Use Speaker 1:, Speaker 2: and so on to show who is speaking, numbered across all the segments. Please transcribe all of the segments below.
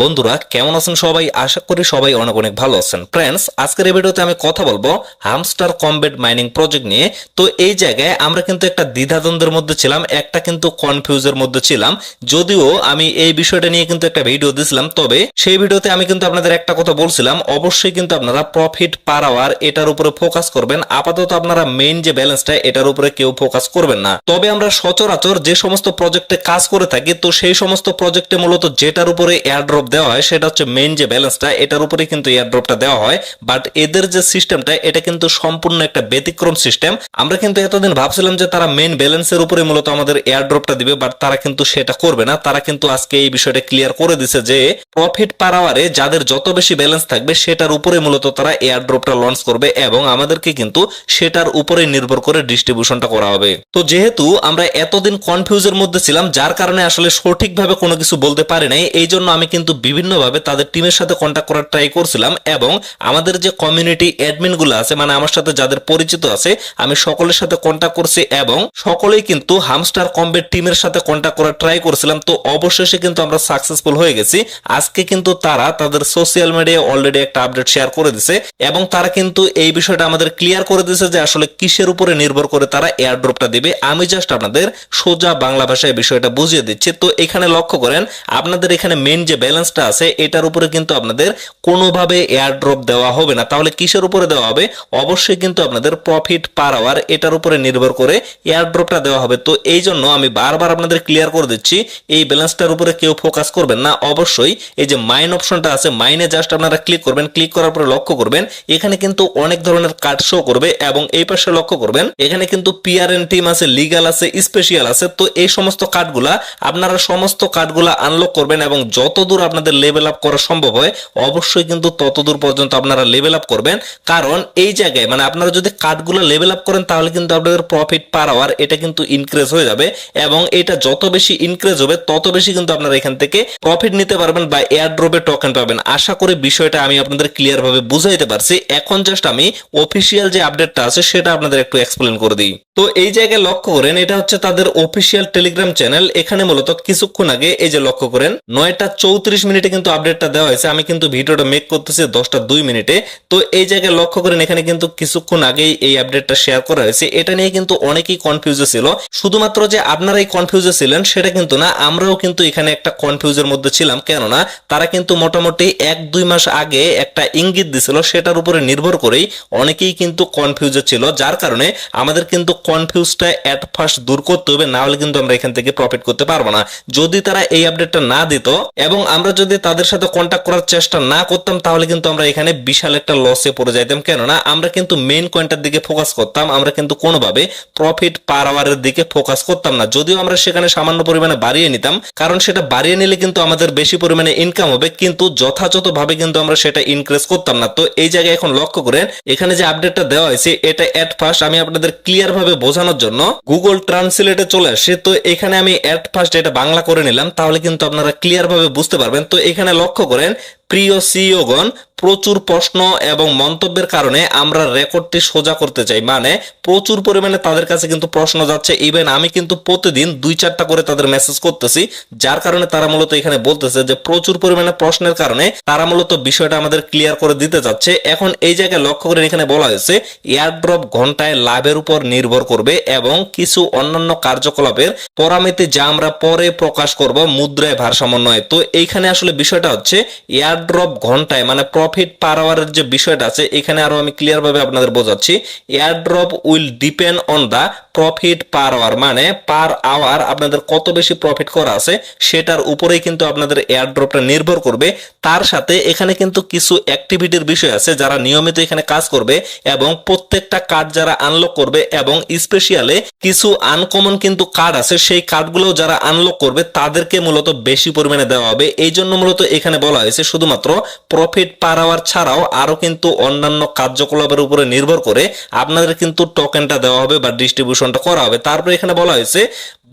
Speaker 1: বন্ধুরা কেমন আছেন সবাই? আশা করি সবাই অনেক অনেক ভালো আছেন। ফ্রেন্ডস, আজকের এই ভিডিওতে আমি কথা বলবো হামস্টার কমব্যাট মাইনিং প্রজেক্ট নিয়ে। তো এই জায়গায় আমরা কিন্তু একটা দ্বিধাদ্বন্দ্বের মধ্যে ছিলাম, একটা কিন্তু কনফিউজের মধ্যে ছিলাম। যদিও আমি এই বিষয়টা নিয়ে কিন্তু একটা ভিডিও দিয়েছিলাম, তবে সেই ভিডিওতে আমি কিন্তু আপনাদের একটা কথা বলছিলাম, অবশ্যই কিন্তু আপনারা প্রফিট পার আওয়ার এটার উপরে ফোকাস করবেন। আপাতত আপনারা মেইন যে ব্যালেন্সটা এটার উপরে কেউ ফোকাস করবেন না। তবে আমরা সচরাচর যে সমস্ত প্রজেক্টে কাজ করে থাকি, তো সেই সমস্ত প্রজেক্টে মূলত যেটার উপরে এয়ারড্রপ দেওয়া হয় সেটা হচ্ছে মেইন যে ব্যালেন্সটা, এটার উপরে কিন্তু এয়ারড্রপটা দেওয়া হয়। বাট এদের যে সিস্টেমটা এটা কিন্তু সম্পূর্ণ একটা ব্যতিক্রম সিস্টেম। আমরা কিন্তু এতদিন ভাবছিলাম যে তারা মেইন ব্যালেন্সের উপরে মূলত আমাদের এয়ারড্রপটা দিবে, বাট তারা কিন্তু সেটা করবে না। তারা কিন্তু আজকে এই বিষয়টা ক্লিয়ার করে দিছে যে প্রফিট পার আওয়ারে যাদের যত বেশি ব্যালেন্স থাকবে সেটার উপরে মূলত তারা এয়ারড্রপটা লঞ্চ করবে এবং আমাদেরকে কিন্তু সেটার উপরে নির্ভর করে ডিস্ট্রিবিউশনটা করা হবে। তো যেহেতু আমরা এতদিন কনফিউজের মধ্যে ছিলাম, যার কারণে আসলে সঠিকভাবে কোনো কিছু বলতে পারি নাই, এই জন্য আমি কিন্তু বিভিন্নভাবে তাদের টিমের সাথে কন্ট্যাক্ট করার ট্রাই করছিলাম এবং আমাদের যে কমিউনিটি অ্যাডমিন গুলো আছে, মানে আমার সাথে যাদের পরিচিত আছে, আমি সকলের সাথে কন্ট্যাক্ট করছি এবং সকলেই কিন্তু হামস্টার কমব্যাট টিমের সাথে কন্ট্যাক্ট করার ট্রাই করছিলাম। তো অবশেষে কিন্তু আমরা সাকসেসফুল হয়ে গেছি। আজকে কিন্তু তারা তাদের সোশ্যাল মিডিয়ায় অলরেডি একটা আপডেট শেয়ার করে দিছে এবং তারা কিন্তু এই বিষয়টা আমাদের ক্লিয়ার করে দিছে যে আসলে কিসের উপরে নির্ভর করে তারা এয়ারড্রপটা দিবে। আমি জাস্ট আপনাদের সোজা বাংলা ভাষায় বিষয়টা বুঝিয়ে দিচ্ছি। তো এখানে লক্ষ্য করেন, আপনাদের এখানে মেইন যে ব্যালেন্সটা আছে এটার উপরে কিন্তু আপনাদের কোনোভাবে এয়ারড্রপ দেওয়া হবে না। তাহলে কিসের উপরে দেওয়া হবে? অবশ্যই কিন্তু আপনাদের প্রফিট পার আওয়ার এটার উপরে নির্ভর করে এয়ারড্রপটা দেওয়া হবে। তো এই জন্য আমি বারবার আপনাদের ক্লিয়ার করে দিচ্ছি, এই ব্যালেন্সটার উপরে কেউ ফোকাস করবেন না। অবশ্যই এই যে মাইন অপশনটা আছে, মাইনে জাস্ট আপনারা ক্লিক করবেন। ক্লিক করার পরে লক্ষ্য করবেন এখানে কিন্তু অনেক ধরনের কার্ড শো করবে এবং এই পাশে লক্ষ্য করবেন এখানে কিন্তু পিআরএন টিম আছে, লিগাল আছে, স্পেশাল আছে। তো এই সমস্ত কার্ডগুলা আপনারা সমস্ত কার্ডগুলা আনলক করবেন এবং যতদূর আপনাদের লেভেল আপ করা সম্ভব হয় অবশ্যই কিন্তু ততদূর পর্যন্ত আপনারা লেভেল আপ করবেন। কারণ এই জায়গায় মানে আপনারা যদি কার্ডগুলো লেভেল আপ করেন তাহলে কিন্তু আপনাদের প্রফিট পার আওয়ার এটা কিন্তু ইনক্রিজ হয়ে যাবে এবং এটা যত বেশি ইনক্রিজ হবে তত বেশি কিন্তু আপনারা এখান থেকে প্রফিট নিতে পারবেন বা এয়ারড্রপে টোকেন পাবেন। আশা করি বিষয়টা আমি আপনাদের ক্লিয়ার ভাবে বুঝাইতে পারছি। এখন জাস্ট আমি অফিসিয়াল যে আপডেটটা আছে সেটা আপনাদের একটু এক্সপ্লেন করে দিই। তো এই জায়গায় লক্ষ্য করেন এটা হচ্ছে তাদের অফিসিয়াল টেলিগ্রাম চ্যানেল। এখানে মূলত কিছুক্ষণ আগে এই যে লক্ষ্য করেন 9:34 কিন্তু আপডেটটা দেওয়া হয়েছে। আমি কিন্তু ভিডিওটা মেক করতেছি 10:02। তো এই জায়গায় লক্ষ্য করেন এখানে কিন্তু কিছুক্ষণ আগেই এই আপডেটটা শেয়ার করা হয়েছে। এটা নিয়ে কিন্তু অনেকেই কনফিউজে ছিল। শুধুমাত্র যে আপনারাই কনফিউজে ছিলেন সেটা কিন্তু না, আমরাও কিন্তু এখানে একটা কনফিউজের মধ্যে ছিলাম। কেননা তারা কিন্তু মোটামুটি 1-2 মাস আগে একটা ইঙ্গিত দিছিল, সেটার উপরে নির্ভর করেই অনেকেই কিন্তু কনফিউজে ছিল। যার কারণে আমাদের কিন্তু কনফিউজটা এট ফার্স্ট দূর করতে হবে, না হলে কিন্তু আমরা এখান থেকে প্রফিট করতে পারবো না। যদি তারা এই আপডেটটা না দিত এবং আমরা যদি তাদের সাথে কন্ট্যাক্ট করার চেষ্টা না করতাম তাহলে কিন্তু আমরা এখানে বিশাল একটা লসে পড়ে যাইতাম। কেননা আমরা কিন্তু মেইন কয়েনটার দিকে ফোকাস করতাম, আমরা কিন্তু কোনোভাবে প্রফিট পার আওয়ারের দিকে ফোকাস করতাম না। যদিও আমরা সেখানে সামান্য পরিমাণে বাড়িয়ে নিতাম, কারণ সেটা বাড়িয়ে নিলে কিন্তু আমাদের বেশি পরিমাণে ইনকাম হবে, কিন্তু যথাযথভাবে কিন্তু আমরা সেটা ইনক্রিজ করতাম না। তো এই জায়গায় এখন লক্ষ্য করেন এখানে যে আপডেটটা দেওয়া হয়েছে এটা এট ফার্স্ট আমি আপনাদের ক্লিয়ার ভাবে বোঝানোর জন্য গুগল ট্রান্সলেটে চলে আসছে। তো এখানে আমি এট ফার্স্ট এটা বাংলা করে নিলাম, তাহলে কিন্তু আপনারা ক্লিয়ার ভাবে বুঝতে পারবেন। তো এখানে লক্ষ্য করেন প্রিয় সিইওগণ, প্রচুর প্রশ্ন এবং মন্তব্যের কারণে আমরা রেকর্ডটি সোজা করতে চাই। মানে প্রচুর পরিমাণে তাদের কাছে কিন্তু প্রশ্ন যাচ্ছে। ইভেন আমি কিন্তু প্রতিদিন 2-4টা করে তাদের মেসেজ করতেছি, যার কারণে তারা মূলত এখানে বলতেছে যে প্রচুর পরিমাণে প্রশ্নের কারণে তারা মূলত বিষয়টা আমাদের ক্লিয়ার করে দিতে যাচ্ছে। এখন এই জায়গায় লক্ষ্য করে এখানে বলা হয়েছে এয়ারড্রপ ঘন্টায় লাভের উপর নির্ভর করবে এবং কিছু অন্যান্য কার্যকলাপের পরামিতি যা আমরা পরে প্রকাশ করব মুদ্রায় ভারসাম্য নয়। তো এইখানে আসলে বিষয়টা হচ্ছে এয়ারড্রপ ঘন্টায় মানে প্রফিট পার আওয়ারের যে বিষয়টা আছে এখানে আরো আমি ক্লিয়ার ভাবে আপনাদের বোঝাচ্ছি। Airdrop will depend on the profit per hour, মানে পার আওয়ার আপনাদের কত বেশি প্রফিট করা আছে সেটার উপরেই কিন্তু আপনাদের এয়ারড্রপটা নির্ভর করবে। তার সাথে এখানে কিন্তু কিছু অ্যাক্টিভিটির বিষয় আছে, যারা নিয়মিত এখানে কাজ করবে এবং প্রত্যেকটা কার্ড যারা আনলক করবে এবং স্পেশালি কিছু আনকমন কিন্তু কার্ড আছে, সেই কার্ডগুলো যারা আনলক করবে তাদেরকে মূলত বেশি পরিমাণে দেওয়া হবে। এই জন্য মূলত এখানে বলা হয়েছে শুধুমাত্র প্রফিট পার পার আওয়ার ছাড়াও আরো কিন্তু অন্যান্য কার্যকলাপের উপরে নির্ভর করে আপনাদের কিন্তু টোকেনটা দেওয়া হবে বা ডিস্ট্রিবিউশনটা করা হবে। তারপরে এখানে বলা হয়েছে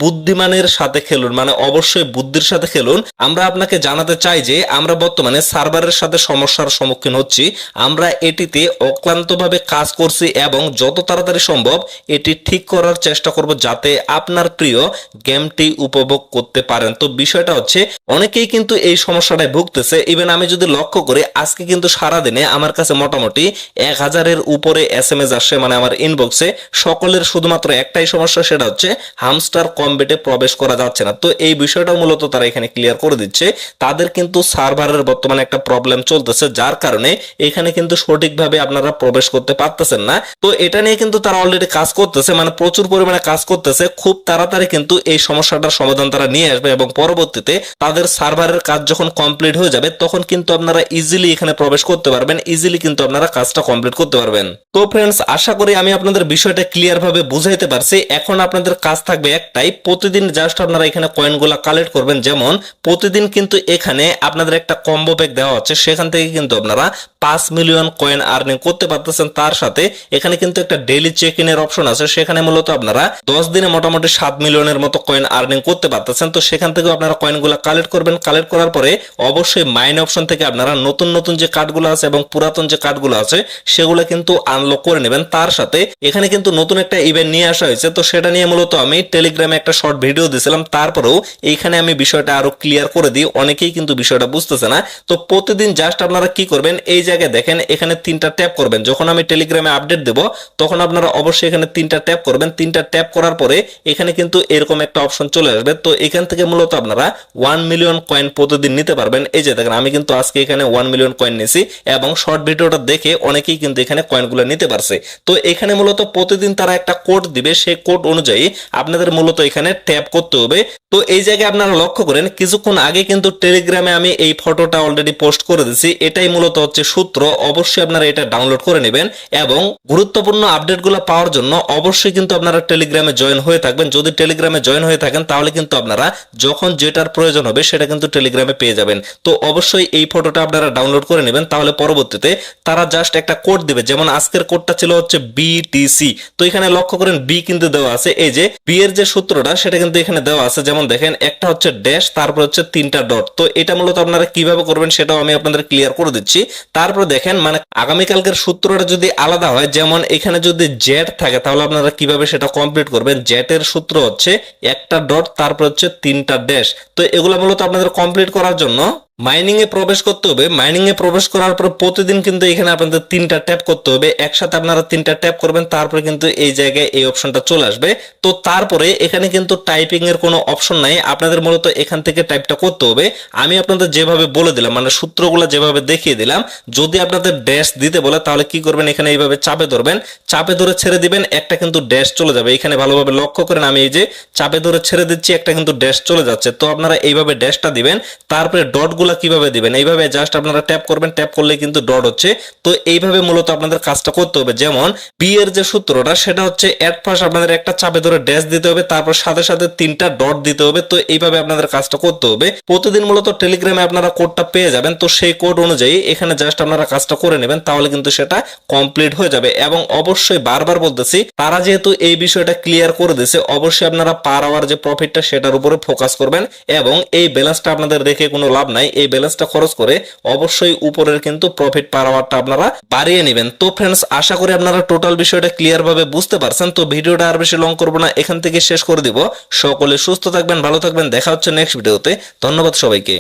Speaker 1: বুদ্ধিমানের সাথে খেলুন, মানে অবশ্যই বুদ্ধির সাথে খেলুন। আমরা আপনাকে জানাতে চাই যে আমরা বর্তমানে সার্ভারের সাথে সমস্যার সম্মুখীন হচ্ছি। আমরা এটিতে অক্লান্তভাবে কাজ করছি এবং যত তাড়াতাড়ি সম্ভব এটি ঠিক করার চেষ্টা করব যাতে আপনার প্রিয় গেমটি উপভোগ করতে পারেন। তো বিষয়টা হচ্ছে অনেকেই কিন্তু এই সমস্যাটায় ভুগতেছে। ইভেন আমি যদি লক্ষ্য করি আজকে কিন্তু সারাদিনে আমার কাছে মোটামুটি 1000-এর উপরে SMS আসে, মানে আমার ইনবক্সে। সকলের শুধুমাত্র একটাই সমস্যা, সেটা হচ্ছে হামস্টার কমবেটে প্রবেশ করা যাচ্ছে না। তো এই বিষয়টা মূলত তারা এখানে ক্লিয়ার করে দিচ্ছে। তাদের কিন্তু সার্ভারের বর্তমানে একটা প্রবলেম চলতেছে, যার কারণে এখানে কিন্তু সঠিকভাবে আপনারা প্রবেশ করতে পারতেছেন না। তো এটা নিয়ে কিন্তু তারা অলরেডি কাজ করতেছে, মানে প্রচুর পরিমাণে কাজ করতেছে। খুব তাড়াতাড়ি কিন্তু এই সমস্যাটার সমাধান তারা নিয়ে আসবে এবং পরবর্তীতে তাদের সার্ভারের কাজ যখন কমপ্লিট হয়ে যাবে তখন কিন্তু আপনারা ইজিলি এখানে প্রবেশ করতে পারবেন, ইজিলি কিন্তু আপনারা কাজটা কমপ্লিট করতে পারবেন। তো ফ্রেন্ডস, আশা করি আমি আপনাদের বিষয়টা ক্লিয়ার ভাবে বুঝাইতে পারছি। এখন আপনাদের কাজ থাকবে একটাই, প্রতিদিন জাস্ট আপনারা এখানে কয়েনগুলো কালেক্ট করবেন। যেমন প্রতিদিন কিন্তু এখানে আপনাদের একটা কম্বো প্যাক দেওয়া হচ্ছে, সেখান থেকে কিন্তু আপনারা 5 মিলিয়ন কয়েন আর্নিং করতে পারতেছেন। তার সাথে এখানে কিন্তু একটা ডেইলি চেক ইনের অপশন আছে, সেখানে মূলত আপনারা 10 দিনে মোটামুটি 7 মিলিয়নের মতো কয়েন আর্নিং করতে পারতেছেন। তো সেখান থেকে আপনারা কয়েনগুলো কালেক্ট করবেন। কালেক্ট করার পরে অবশ্যই মাইন অপশন থেকে আপনারা নতুন নতুন যে কার্ডগুলো আছে এবং পুরাতন যে কার্ডগুলো আছে সেগুলো কিন্তু আনলক করে নেবেন। তার সাথে এখানে কিন্তু নতুন একটা ইভেন্ট নিয়ে আসা হয়েছে, তো সেটা নিয়ে মূলত আমি টেলিগ্রামে একটা শর্ট ভিডিও দিয়েছিলাম। তারপরেও এইখানে আমি বিষয়টা আরো ক্লিয়ার করে দিই, অনেকেই কিন্তু বিষয়টা বুঝতেছে না। তো প্রতিদিন জাস্ট আপনারা কি করবেন, এই জায়গায় দেখেন এখানে 3টা ট্যাপ করবেন। যখন আমি টেলিগ্রামে আপডেট দেব তখন আপনারা অবশ্যই এখানে 3টা ট্যাপ করবেন। 3টা ট্যাপ করার পরে এখানে কিন্তু এরকম একটা অপশন চলে আসবে। তো এখান থেকে মূলত আপনারা 1 মিলিয়ন কয়েন প্রতিদিন নিতে পারবেন। এই যে দেখেন আমি কিন্তু আজকে এখানে 1 মিলিয়ন কয়েন নিয়েছি এবং শর্ট ভিডিওটা দেখে অনেকেই কিন্তু এখানে কয়েনগুলো নিতে পারছে। তো এখানে মূলত প্রতিদিন তারা একটা কোড দিবে, সেই কোড অনুযায়ী আপনাদের মূলত এখানে ট্যাপ করতে হবে। তো এই জায়গায় আপনারা লক্ষ্য করেন কিছুক্ষণ আগে কিন্তু টেলিগ্রামে আমি এই ফটোটা অলরেডি পোস্ট করে দিয়েছি। এটাই মূলত হচ্ছে সূত্র। অবশ্যই আপনারা এটা ডাউনলোড করে নেবেন এবং গুরুত্বপূর্ণ আপডেটগুলো পাওয়ার জন্য অবশ্যই কিন্তু আপনারা টেলিগ্রামে জয়েন হয়ে থাকবেন। যদি টেলিগ্রামে জয়েন হয়ে থাকেন তাহলে কিন্তু আপনারা যখন যেটার প্রয়োজন হবে সেটা কিন্তু টেলিগ্রামে পেয়ে যাবেন। তো অবশ্যই এই ফটোটা আপনারা ডাউনলোড করে নেবেন, তাহলে পরবর্তীতে তারা জাস্ট একটা কোড দিবে। যেমন আজকের কোডটা ছিল হচ্ছে BTC। তো এখানে লক্ষ্য করেন বি কিন্তু দেওয়া আছে, এই যে বি এর যে সূত্রটা সেটা কিন্তু এখানে দেওয়া আছে। যেমন দেখেন একটা হচ্ছে ড্যাশ, তারপর হচ্ছে 3টা ডট। তো এটা মূলত আপনারা কিভাবে করবেন সেটাও আমি আপনাদের ক্লিয়ার করে দিচ্ছি। তারপর দেখেন মানে আগামীকালকের সূত্রটা যদি আলাদা হয়, যেমন এখানে যদি জেড থাকে তাহলে আপনারা কিভাবে সেটা কমপ্লিট করবেন। জেড এর সূত্র হচ্ছে একটা ডট, তারপর হচ্ছে 3টা ড্যাশ। তো এগুলো মূলত আপনাদের কমপ্লিট করার জন্য মাইনিং এ প্রবেশ করতে হবে। মাইনিং এ প্রবেশ করার পর প্রতিদিন কিন্তু এখানে আপনাদের 3টা ট্যাপ করতে হবে। একসাথে আপনারা 3টা ট্যাপ করবেন, তারপরে কিন্তু এই জায়গায় এই অপশনটা চলে আসবে। তো তারপরে এখানে কিন্তু টাইপিং এর কোনো অপশন নাই, আপনাদের মূলত এখান থেকে টাইপটা করতে হবে। আমি আপনাদের যেভাবে বলে দিলাম, মানে সূত্রগুলো যেভাবে দেখিয়ে দিলাম, যদি আপনাদের ড্যাশ দিতে বলে তাহলে কি করবেন, এখানে এইভাবে চাপে ধরবেন, চাপে ধরে ছেড়ে দিবেন, একটা কিন্তু ড্যাশ চলে যাবে। এখানে ভালোভাবে লক্ষ্য করেন, আমি এই যে চাপে ধরে ছেড়ে দিচ্ছি, একটা কিন্তু ড্যাশ চলে যাচ্ছে। তো আপনারা এইভাবে ড্যাশটা দিবেন। তারপরে ডটগুলো কিভাবে দিবেন, এইভাবে জাস্ট আপনারা ট্যাপ করবেন, ট্যাপ করলে কিন্তু ডট হচ্ছে। তো এইভাবে মূলত আপনাদের কাজটা করতে হবে। যেমন বি এর যে সূত্রটা সেটা হচ্ছে এট ফার্স্ট আপনাদের একটা চাপে ধরে ড্যাশ দিতে হবে, তারপর সাথে সাথে 3টা ডট দিতে হবে। তো এইভাবে আপনাদের কাজটা করতে হবে। প্রতিদিন মূলত টেলিগ্রামে আপনারা কোডটা পেয়ে যাবেন। তো সেই কোড অনুযায়ী এখানে জাস্ট আপনারা কাজটা করে নেবেন, তাহলে কিন্তু সেটা কমপ্লিট হয়ে যাবে। এবং অবশ্যই বারবার বলতেছি, তারা যেহেতু এই বিষয়টা ক্লিয়ার করে দিয়েছে, অবশ্যই আপনারা পার আওয়ার যে প্রফিটটা সেটার উপরে ফোকাস করবেন এবং এই ব্যালেন্সটা আপনাদের রেখে কোনো লাভ নাই। এই ব্যালেন্সটা খরচ করে অবশ্যই উপরের কিন্তু প্রফিট পার আওয়ারটা আপনারা বাড়িয়ে নেবেন। তো ফ্রেন্ডস, আশা করি আপনারা টোটাল বিষয়টা ক্লিয়ার ভাবে বুঝতে পারছেন। তো ভিডিওটা আর বেশি লং করব না, এখান থেকে শেষ করে দিব। সকলে সুস্থ থাকবেন, ভালো থাকবেন, দেখা হচ্ছে নেক্সট ভিডিওতে। ধন্যবাদ সবাইকে।